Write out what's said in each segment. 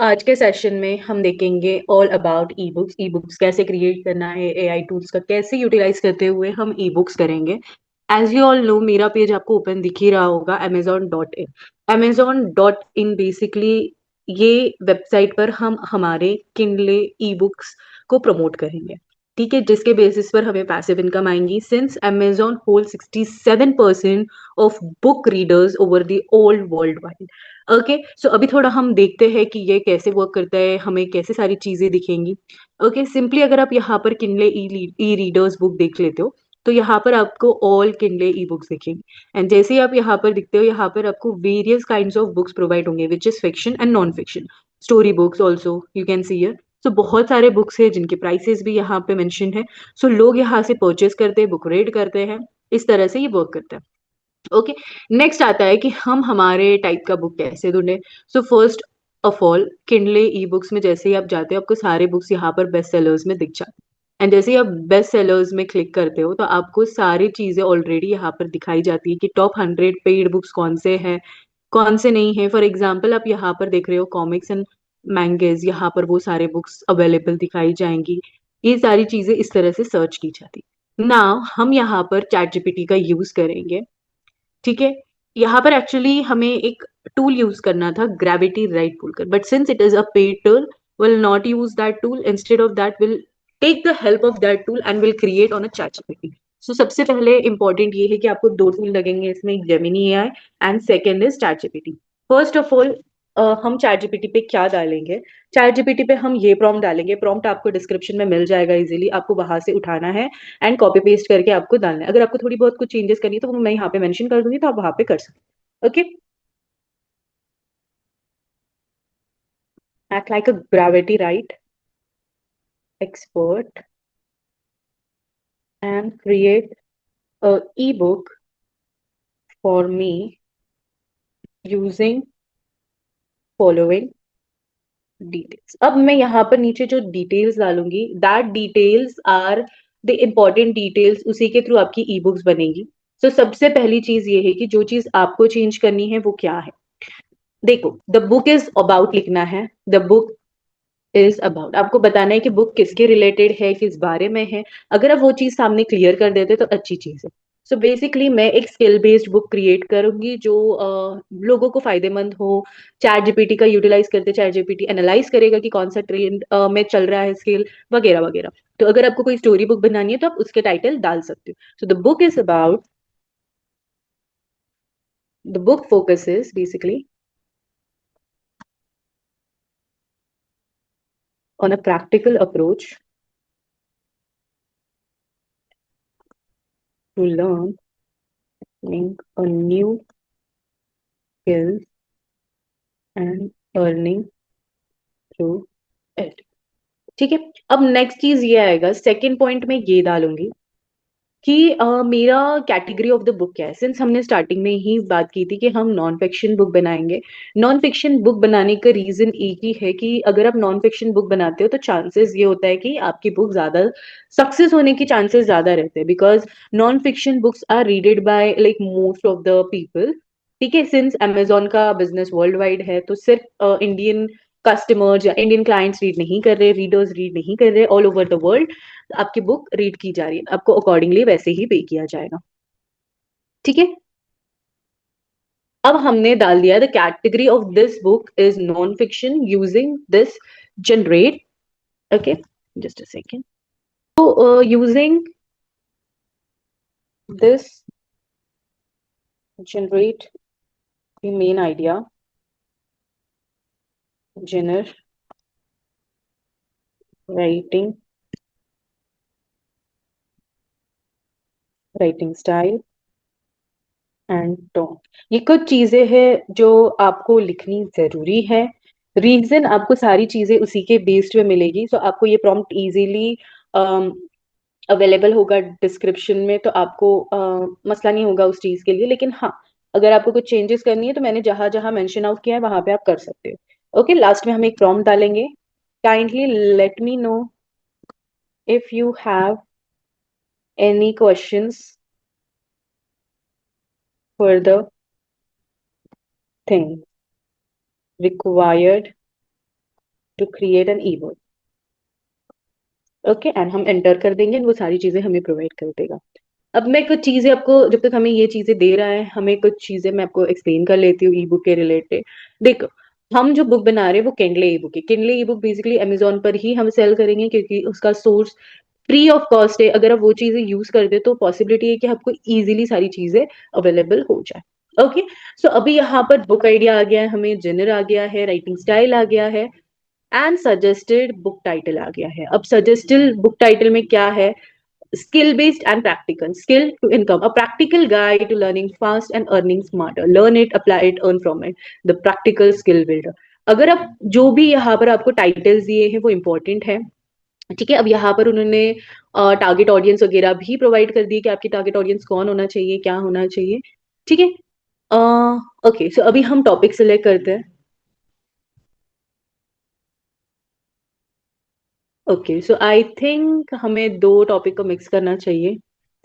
आज के सेशन में हम देखेंगे all about e books. E books कैसे क्रिएट करना है, एआई टूल्स का कैसे यूटिलाइज करते हुए हम ई बुक्स करेंगे। एज यू ऑल नो, मेरा पेज आपको ओपन दिख ही रहा होगा, amazon.in। amazon.in बेसिकली ये वेबसाइट पर हम हमारे किंडले ई बुक्स को प्रमोट करेंगे। ठीक है, जिसके बेसिस पर हमें पैसिव इनकम आएंगी, since amazon hold 67% of book readers over the old world wide. Okay, so अभी थोड़ा हम देखते हैं कि ये कैसे वर्क करता है, हमें कैसे सारी चीजें दिखेंगी। ओके, सिंपली अगर आप यहाँ पर किंडले ई रीडर्स बुक देख लेते हो, तो यहाँ पर आपको ऑल किंडले ई बुक्स दिखेंगी। एंड जैसे ही आप यहाँ पर दिखते हो, यहाँ पर आपको various kinds of books provide होंगे, which is fiction and non fiction, story books also you can see here. So बहुत सारे बुक्स हैं जिनके प्राइसेस भी यहाँ पे मेंशन है। सो लोग यहाँ से परचेस करते हैं, बुक रीड करते हैं। इस तरह से ये वर्क करता है। ओके, नेक्स्ट आता है कि हम हमारे टाइप का बुक कैसे ढूंढे। So first of all, Kindle e books में जैसे ही आप जाते हो, आपको सारे बुक्स यहाँ पर बेस्ट सेलर्स में दिख जाते हैं। एंड जैसे ही आप बेस्ट सेलर्स में क्लिक करते हो, तो आपको सारी चीजें ऑलरेडी यहाँ पर दिखाई जाती है कि टॉप 100 पेड बुक्स कौन से हैं, कौन से नहीं है। फॉर एग्जाम्पल, आप यहाँ पर देख रहे हो कॉमिक्स एंड मैंगेज, यहाँ पर वो सारे बुक्स अवेलेबल दिखाई जाएंगी। ये सारी चीजें इस तरह से सर्च की जाती। नाउ हम यहाँ पर चैट जीपीटी का यूज करेंगे। ठीक है, यहाँ पर एक्चुअली हमें एक टूल यूज करना था, ग्रेविटी राइट टूल कर, but since it is a paid tool, will not use that tool. Instead of that will take the help of that tool and will create on a ChatGPT. So सबसे पहले important ये है कि आपको दो tool लगेंगे इसमें, एक Gemini AI and second is chat GPT. First of all, हम चैट जीपीटी पे क्या डालेंगे। चैट जीपीटी पे हम ये प्रॉम्प्ट डालेंगे। प्रॉम्प्ट आपको डिस्क्रिप्शन में मिल जाएगा इजीली, आपको वहां से उठाना है एंड कॉपी पेस्ट करके आपको डालना है। अगर आपको थोड़ी बहुत कुछ चेंजेस करनी है तो वो मैं यहाँ पे मेंशन कर दूंगी, तो आप वहां पे कर सकते। Okay, act like a gravity right expert and create a ebook for me using following details. अब मैं यहाँ पर नीचे जो डिटेल्स डालूंगी, that details are the important details, उसी के थ्रू आपकी ई बुक्स बनेगी। तो सबसे पहली चीज ये है कि जो चीज आपको चेंज करनी है वो क्या है। देखो, द बुक इज अबाउट लिखना है। द बुक इज अबाउट, आपको बताना है कि बुक किसके रिलेटेड है, किस बारे में है। अगर आप वो चीज सामने क्लियर कर देते तो अच्छी चीज है। सो बेसिकली मैं एक स्किल बेस्ड बुक क्रिएट करूंगी जो लोगों को फायदेमंद हो। चैट जीपीटी का यूटिलाइज करते, चैट जीपीटी एनालाइज करेगा कि कौन सा ट्रेंड में चल रहा है, स्किल वगैरह वगैरह। तो अगर आपको कोई स्टोरी बुक बनानी है तो आप उसके टाइटल डाल सकते हो। So the book is about, the book focuses basically on a practical approach to learning a new skill and earning through it। ठीक है, अब नेक्स्ट चीज ये आएगा, सेकंड पॉइंट में ये डालूंगी कि मेरा कैटेगरी ऑफ द बुक क्या है। सिंस हमने स्टार्टिंग में ही बात की थी कि हम नॉन फिक्शन बुक बनाएंगे। नॉन फिक्शन बुक बनाने का रीजन एक ही है कि अगर आप नॉन फिक्शन बुक बनाते हो तो चांसेस ये होता है कि आपकी बुक ज्यादा सक्सेस होने की चांसेस ज्यादा रहते हैं, because non fiction books are readed by like most of the people. ठीक है, सिंस अमेजोन का बिजनेस वर्ल्ड वाइड है, तो सिर्फ इंडियन कस्टमर्स या इंडियन क्लाइंट्स रीड नहीं कर रहे, रीडर्स रीड नहीं कर रहे, ऑल ओवर द वर्ल्ड आपकी बुक रीड की जा रही है, आपको अकॉर्डिंगली वैसे ही पे किया जाएगा। ठीक है, अब हमने डाल दिया the category of this book is non fiction using this generate. Okay, just a second. तो using this generate the main idea, genre, writing, writing style and tone. ये कुछ चीजें हैं जो आपको लिखनी जरूरी है। रीजन, आपको सारी चीजें उसी के बेस्ड में मिलेगी, सो आपको ये प्रॉम्प्ट इजीली अवेलेबल होगा डिस्क्रिप्शन में, तो आपको मसला नहीं होगा उस चीज के लिए। लेकिन हाँ, अगर आपको कुछ चेंजेस करनी है तो मैंने जहां जहां मेंशन आउट किया है वहां पे आप कर सकते हो। ओके, लास्ट में हम एक प्रॉम्प्ट डालेंगे, kindly let me know if you have any questions for the thing required to create an e book. Okay, and हम एंटर कर देंगे and वो सारी चीजें हमें प्रोवाइड कर देगा। अब मैं कुछ चीजें आपको, जब तक हमें ये चीजें दे रहा है, हमें कुछ चीजें मैं आपको एक्सप्लेन कर लेती हूँ ई बुक के रिलेटेड। देखो, हम जो बुक बना रहे हैं वो किंडले ई बुक है। किंडले ई बुक बेसिकली अमेजोन पर ही हम सेल करेंगे क्योंकि उसका सोर्स फ्री ऑफ कॉस्ट है। अगर आप वो चीजें यूज करते तो पॉसिबिलिटी है कि आपको इजीली सारी चीजें अवेलेबल हो जाए। ओके, सो अभी यहाँ पर बुक आइडिया आ गया है, हमें जनर आ गया है, राइटिंग स्टाइल आ गया है, एंड सजेस्टेड बुक टाइटल आ गया है। अब सजेस्टेड बुक टाइटल में क्या है? skill based and practical. Skill to income, a practical guide to learning fast and earning smarter. Learn it, apply it, earn from it. The practical skill builder. अगर आप जो भी यहाँ पर आपको टाइटल्स दिए हैं वो इम्पोर्टेंट है, ठीक है। अब यहाँ पर उन्होंने टारगेट ऑडियंस वगैरह भी प्रोवाइड कर दिए कि आपकी टारगेट ऑडियंस कौन होना चाहिए, क्या होना चाहिए, ठीक है। ओके, सो अभी हम टॉपिक सिलेक्ट करते हैं। ओके, सो आई थिंक हमें दो टॉपिक को मिक्स करना चाहिए।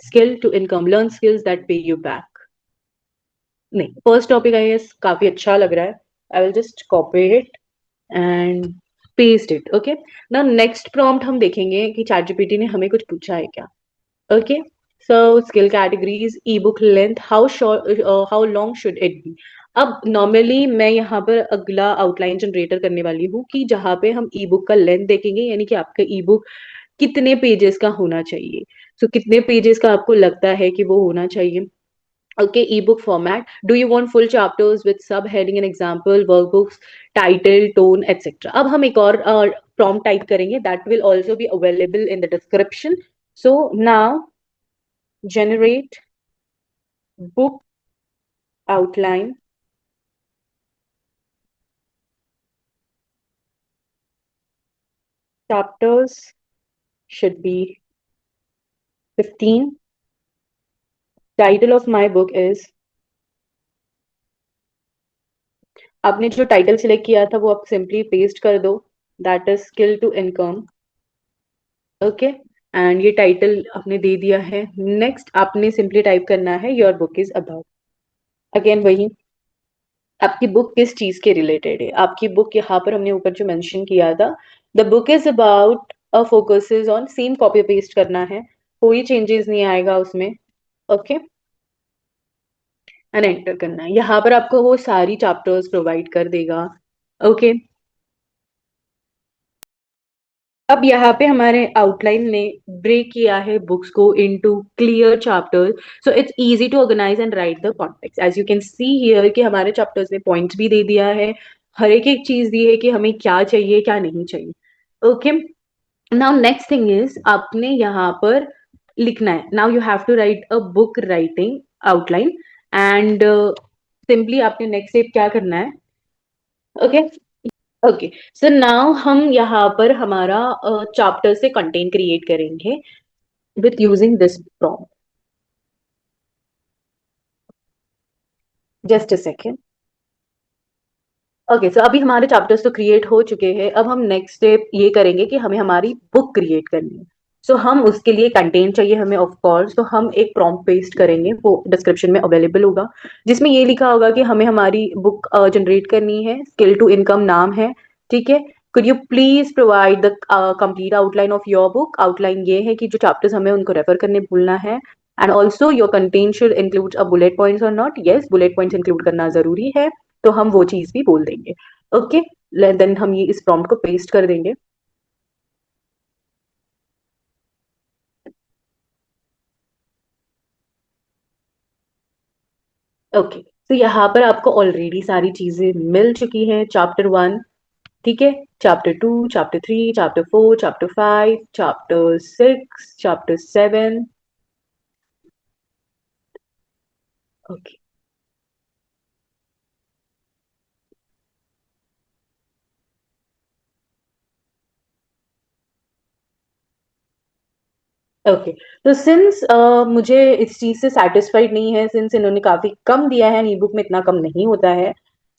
Skill to income, learn skills that pay you back. नहीं, फर्स्ट टॉपिक आई गेस काफी अच्छा लग रहा है। I will just copy it and paste it. Okay, ना नेक्स्ट प्रॉम्प्ट हम देखेंगे कि चैट जीपीटी ने हमें कुछ पूछा है क्या। Okay, so skill categories, E book length, how short, how long should it be. अब नॉर्मली मैं यहाँ पर अगला आउटलाइन जनरेटर करने वाली हूँ कि जहाँ पे हम ई बुक का लेंथ देखेंगे, यानी कि आपका ई बुक कितने पेजेस का होना चाहिए। सो कितने पेजेस का आपको लगता है कि वो होना चाहिए। Okay, ebook format. Do you want full chapters with subheading and example, workbooks, title, tone, etc. अब हम एक और prompt type करेंगे that will also be available in the description. So now generate book outline, chapters should be 15. Title of my book is, आपने जो title select किया था वो आप सिंपली पेस्ट कर दो, that is skill to income. Okay, and ये title आपने दे दिया है। नेक्स्ट आपने सिंपली टाइप करना है your book is about. Again वही, आपकी बुक किस चीज के रिलेटेड है। आपकी बुक यहाँ पर हमने ऊपर जो मेंशन किया था, the book is about, focuses on, same copy paste करना है, कोई चेंजेस नहीं आएगा उसमें। ओके, एंड एंटर करना है। यहाँ पर आपको वो सारी चैप्टर्स प्रोवाइड कर देगा। ओके, अब यहाँ पे हमारे आउटलाइन ने ब्रेक किया है बुक्स को into clear chapters, so it's easy to organise and write the context. As you can see here कि हमारे चैप्टर्स ने पॉइंट्स भी दे दिया है, हर एक चीज दी है कि हमें क्या चाहिए क्या नहीं चाहिए। Okay, now next thing is आपने यहाँ पर लिखना है। Now you have to write a book writing outline, and simply आपने नेक्स्ट स्टेप क्या करना है। ओके, ओके, सो नाउ हम यहाँ पर हमारा चैप्टर से कंटेंट क्रिएट करेंगे with using this prompt. Just a second. Okay, so अभी हमारे चैप्टर्स तो क्रिएट हो चुके हैं। अब हम नेक्स्ट स्टेप ये करेंगे कि हमें हमारी बुक क्रिएट करनी है। सो हम उसके लिए कंटेंट चाहिए हमें ऑफ कोर्स, तो हम एक प्रॉम्प्ट पेस्ट करेंगे, वो डिस्क्रिप्शन में अवेलेबल होगा, जिसमें ये लिखा होगा कि हमें हमारी बुक जनरेट करनी है, स्किल टू इनकम नाम है, ठीक है। Could you please provide the complete outline of your book. Outline ये है कि जो चैप्टर्स हमें उनको रेफर करने भूलना है, and also your content should include a bullet points और not. Yes, bullet points include करना जरूरी है, तो हम वो चीज भी बोल देंगे। ओके, देन हम ये इस प्रॉम्प्ट को पेस्ट कर देंगे। ओके, तो यहाँ पर आपको ऑलरेडी सारी चीजें मिल चुकी हैं। चैप्टर 1, ठीक है, chapter 2, chapter 3, chapter 4, chapter 5, chapter 6, chapter 7। Okay, okay, तो सिंस मुझे इस चीज से सेटिस्फाइड नहीं है, सिंस इन्होंने काफी कम दिया है, ई बुक में इतना कम नहीं होता है,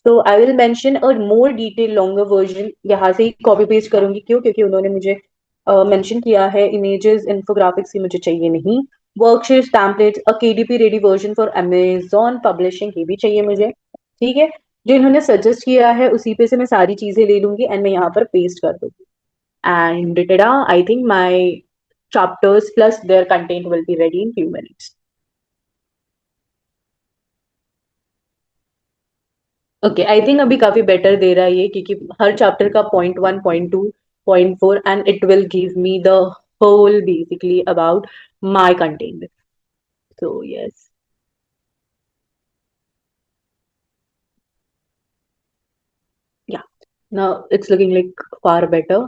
तो I will mention a more detail longer version. यहाँ से ही कॉपी पेस्ट करूंगी, क्यों? क्योंकि उन्होंने मुझे मेंशन किया है इमेजेस इन्फोग्राफिक्स की मुझे चाहिए नहीं। Worksheets, pamphlets, a KDP ready version for Amazon publishing, ये भी चाहिए मुझे, ठीक है। जो इन्होंने सजेस्ट किया है उसी पे से मैं सारी चीजें ले लूंगी एंड मैं यहाँ पर पेस्ट कर दूंगी and tada, I think my chapters plus their content will be ready in few minutes. Okay, I think अभी काफी बेटर दे रहा है ये, क्योंकि हर चैप्टर का point 1, point 2, point 4 and it will give me the whole basically about my content. So yes. Yeah, now it's looking like far better.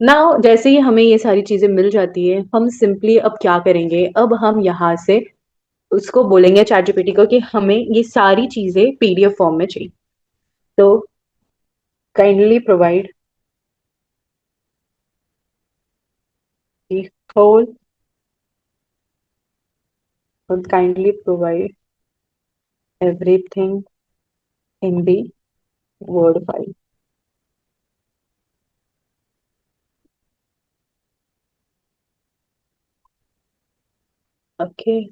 Now जैसे ही हमें ये सारी चीजें मिल जाती है, हम सिंपली अब क्या करेंगे, अब हम यहाँ से उसको बोलेंगे चैट जीपीटी को कि हमें ये सारी चीजें पीडीएफ फॉर्म में चाहिए. तो kindly provide the whole, kindly provide everything in the Word file. Okay.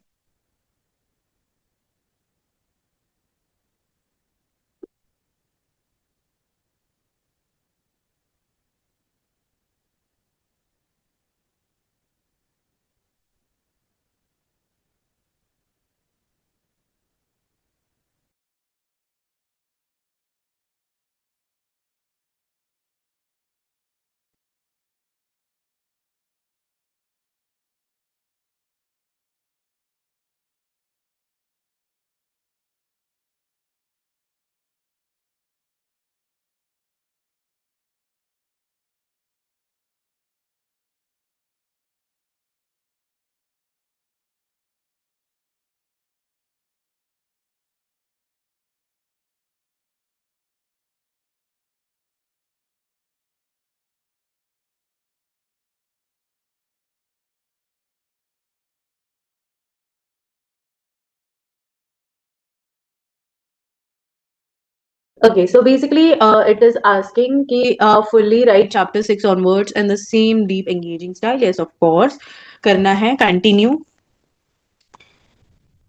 Okay, so basically, it is asking कि fully write chapter 6 onwards and the same deep engaging style. Yes, of course. करना है. Continue.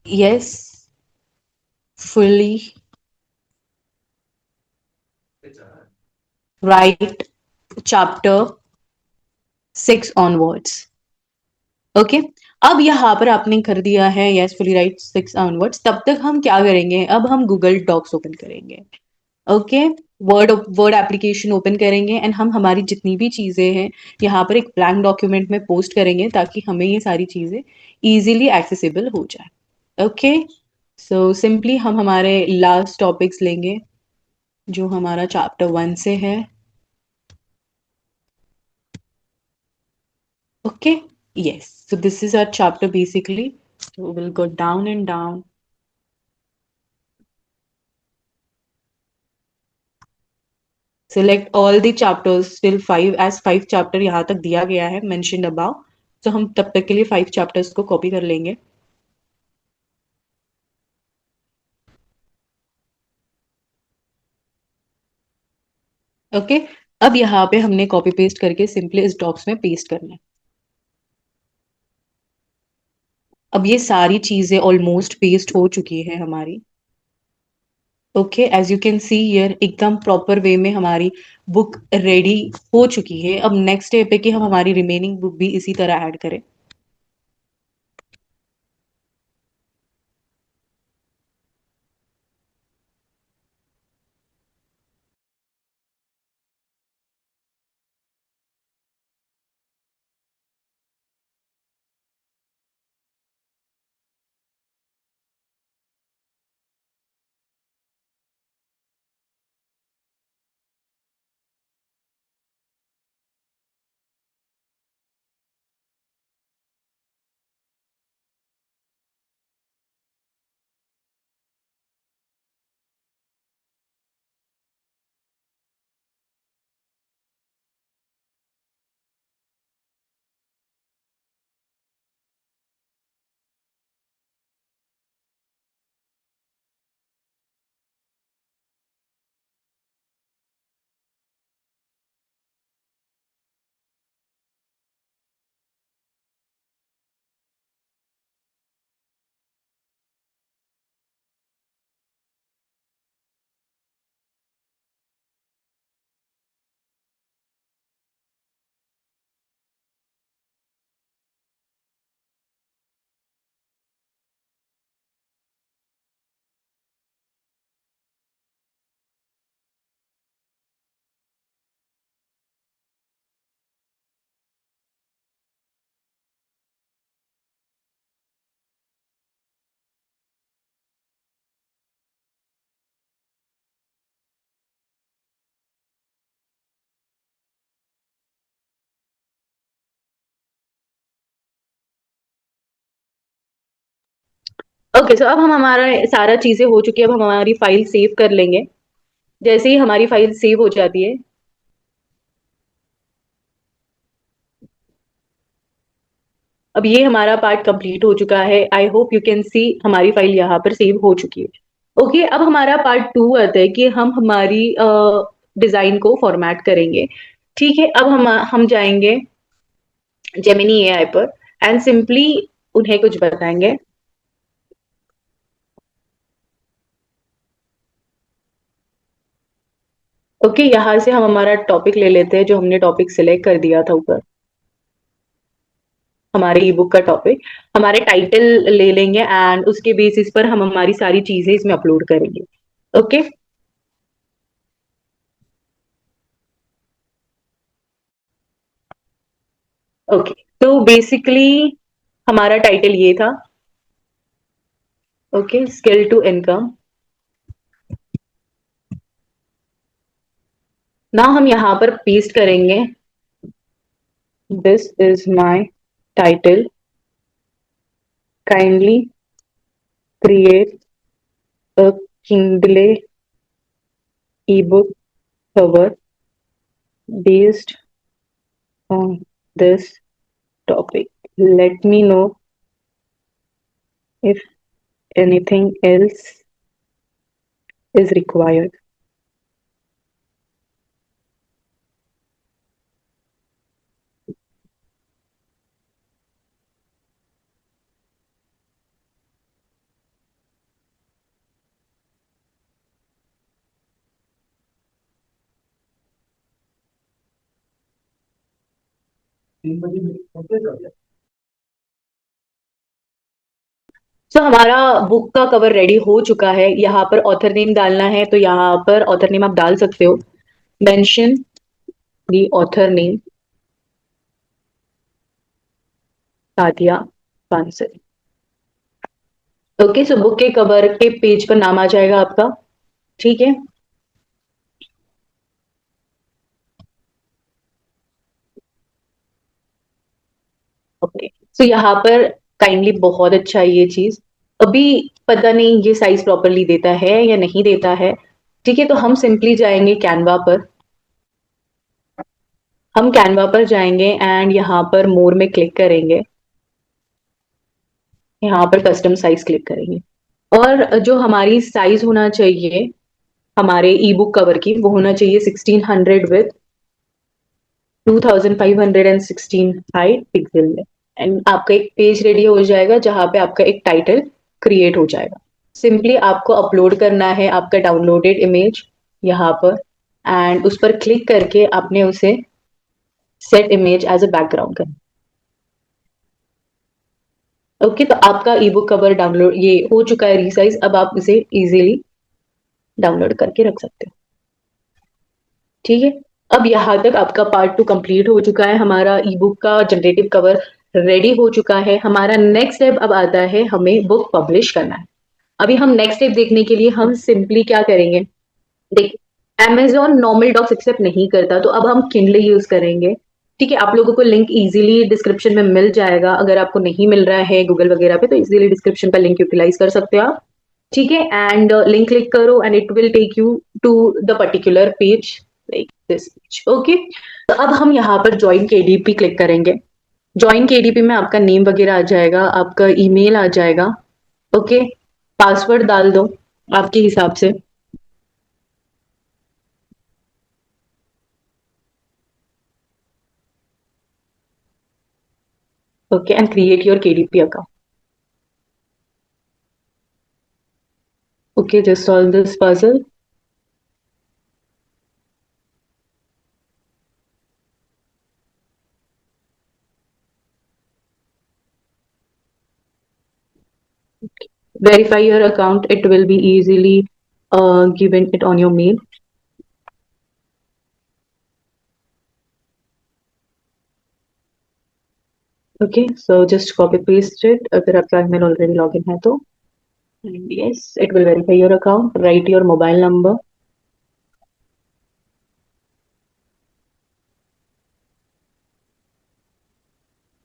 Yes, fully write chapter 6 onwards. Okay. अब यहाँ पर आपने कर दिया है यस फुली राइट 6 onwards. तब तक हम क्या करेंगे, अब हम गूगल डॉक्स ओपन करेंगे. Okay. Word word application open करेंगे एंड हम हमारी जितनी भी चीज़ें हैं यहाँ पर एक ब्लैंक डॉक्यूमेंट में पोस्ट करेंगे ताकि हमें ये सारी चीज़ें इजीली एक्सेसिबल हो जाए. ओके. सो सिंपली हम हमारे लास्ट टॉपिक्स लेंगे जो हमारा चैप्टर 1 से है. Okay, yes. So this is our chapter basically. So we'll go down and down. Select all the chapters till 5 as 5 chapter यहाँ तक दिया गया है mentioned above. So हम तब तक के लिए 5 chapters को copy कर लेंगे. ओके. अब यहाँ पे हमने कॉपी पेस्ट करके सिंपली इस डॉक्स में पेस्ट करना है. अब ये सारी चीजें ऑलमोस्ट पेस्ट हो चुकी है हमारी. Okay, as you can see here एकदम प्रॉपर वे में हमारी बुक रेडी हो चुकी है. अब नेक्स्ट स्टेप है कि हम हमारी रिमेनिंग बुक भी इसी तरह ऐड करें. ओके, सो अब हम हमारा सारा चीजें हो चुकी है, अब हम हमारी फाइल सेव कर लेंगे। जैसे ही हमारी फाइल सेव हो जाती है, अब ये हमारा पार्ट कंप्लीट हो चुका है। आई होप यू कैन सी हमारी फाइल यहाँ पर सेव हो चुकी है। ओके, अब हमारा पार्ट टू आता है कि हम हमारी डिजाइन को फॉर्मेट करेंगे। ठीक है, अब हम जाएंगे जेमिनी एआई पर एंड सिंपली उन्हें कुछ बताएंगे। ओके, यहाँ से हम हमारा टॉपिक ले लेते हैं, जो हमने टॉपिक सिलेक्ट कर दिया था ऊपर, हमारे ई बुक का टॉपिक। हमारे टाइटल ले लेंगे एंड उसके बेसिस पर हम हमारी सारी चीजें इसमें अपलोड करेंगे। ओके। ओके, तो बेसिकली हमारा टाइटल ये था। Okay, skill to income. ना हम यहाँ पर पेस्ट करेंगे, this is my title, kindly create a Kindle ebook cover based on this topic. Let me know if anything else is required. सो हमारा बुक का कवर रेडी हो चुका है। यहाँ पर ऑथर नेम डालना है, तो यहाँ पर ऑथर नेम आप डाल सकते हो। Mention the author name, Sadia Bansal. Okay, so book के कवर के पेज पर नाम आ जाएगा आपका। ठीक है। ओके, सो यहाँ पर काइंडली, बहुत अच्छा है ये चीज। अभी पता नहीं ये साइज प्रॉपरली देता है या नहीं देता है। ठीक है, तो हम सिंपली जाएंगे कैनवा पर। हम कैनवा पर जाएंगे एंड यहाँ पर मोर में क्लिक करेंगे। यहाँ पर कस्टम साइज क्लिक करेंगे और जो हमारी साइज होना चाहिए हमारे ई बुक कवर की, वो होना चाहिए 1600 विथ 2516 हाइट पिक्सल में। एंड आपका एक पेज रेडी हो जाएगा जहां पे आपका एक टाइटल क्रिएट हो जाएगा। सिंपली आपको अपलोड करना है आपका डाउनलोडेड इमेज यहाँ पर, एंड उस पर क्लिक करके आपने उसे set image as a background करना। ओके, तो आपका ई बुक कवर डाउनलोड ये हो चुका है रिसाइज। अब आप इसे इजीली डाउनलोड करके रख सकते हो। ठीक है, अब यहाँ तक आपका पार्ट टू कंप्लीट हो चुका है। हमारा ई बुक का जनरेटिव कवर रेडी हो चुका है। हमारा नेक्स्ट स्टेप अब आता है, हमें बुक पब्लिश करना है। अभी हम नेक्स्ट स्टेप देखने के लिए हम सिंपली क्या करेंगे, देख, Amazon नॉर्मल डॉक्स एक्सेप्ट नहीं करता, तो अब हम किंडली यूज करेंगे। ठीक है, आप लोगों को लिंक इजीली डिस्क्रिप्शन में मिल जाएगा। अगर आपको नहीं मिल रहा है गूगल वगैरह पे, तो इजीली डिस्क्रिप्शन का लिंक यूटिलाइज कर सकते हो आप। ठीक है, एंड लिंक क्लिक करो and it will take you to the particular page, like this page. Okay, तो अब हम यहाँ पर ज्वाइन केडीपी क्लिक करेंगे। ज्वाइन केडीपी में आपका नेम वगैरह आ जाएगा, आपका ईमेल आ जाएगा। ओके, पासवर्ड डाल दो आपके हिसाब से। Okay, and create your KDP account. Okay, just solve this puzzle. Verify your account, it will be easily given it on your mail. Okay, so just copy paste it अगर आपका email already login है तो। And yes, it will verify your account. Write your mobile number.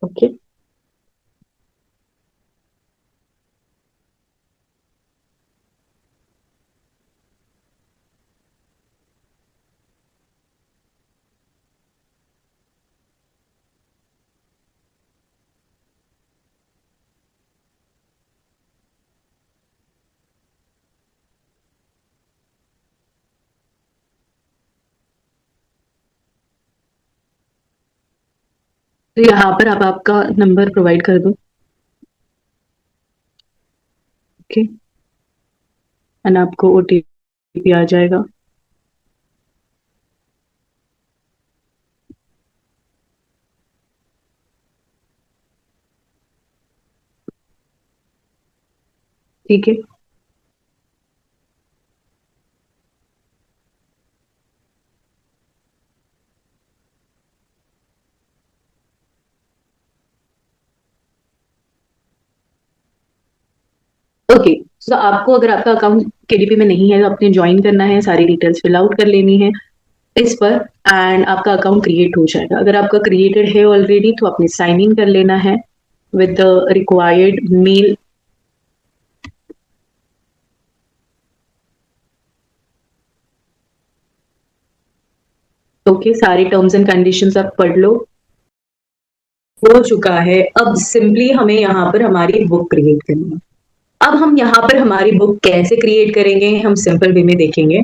Okay, तो यहाँ पर आप आपका number provide कर दो। ओके, एंड आपको ओटीपी आ जाएगा। ठीक है। ओके, सो आपको अगर आपका अकाउंट केडीपी में नहीं है तो आपने ज्वाइन करना है, सारी डिटेल्स फिल आउट कर लेनी है इस पर, एंड आपका अकाउंट क्रिएट हो जाएगा। अगर आपका क्रिएटेड है ऑलरेडी तो आपने साइन इन कर लेना है with the required mail. Okay, सारे टर्म्स एंड कंडीशंस आप पढ़ लो। हो चुका है। अब सिंपली हमें यहाँ पर हमारी बुक क्रिएट करनी है। अब हम यहाँ पर हमारी बुक कैसे क्रिएट करेंगे, हम सिंपल वे में देखेंगे।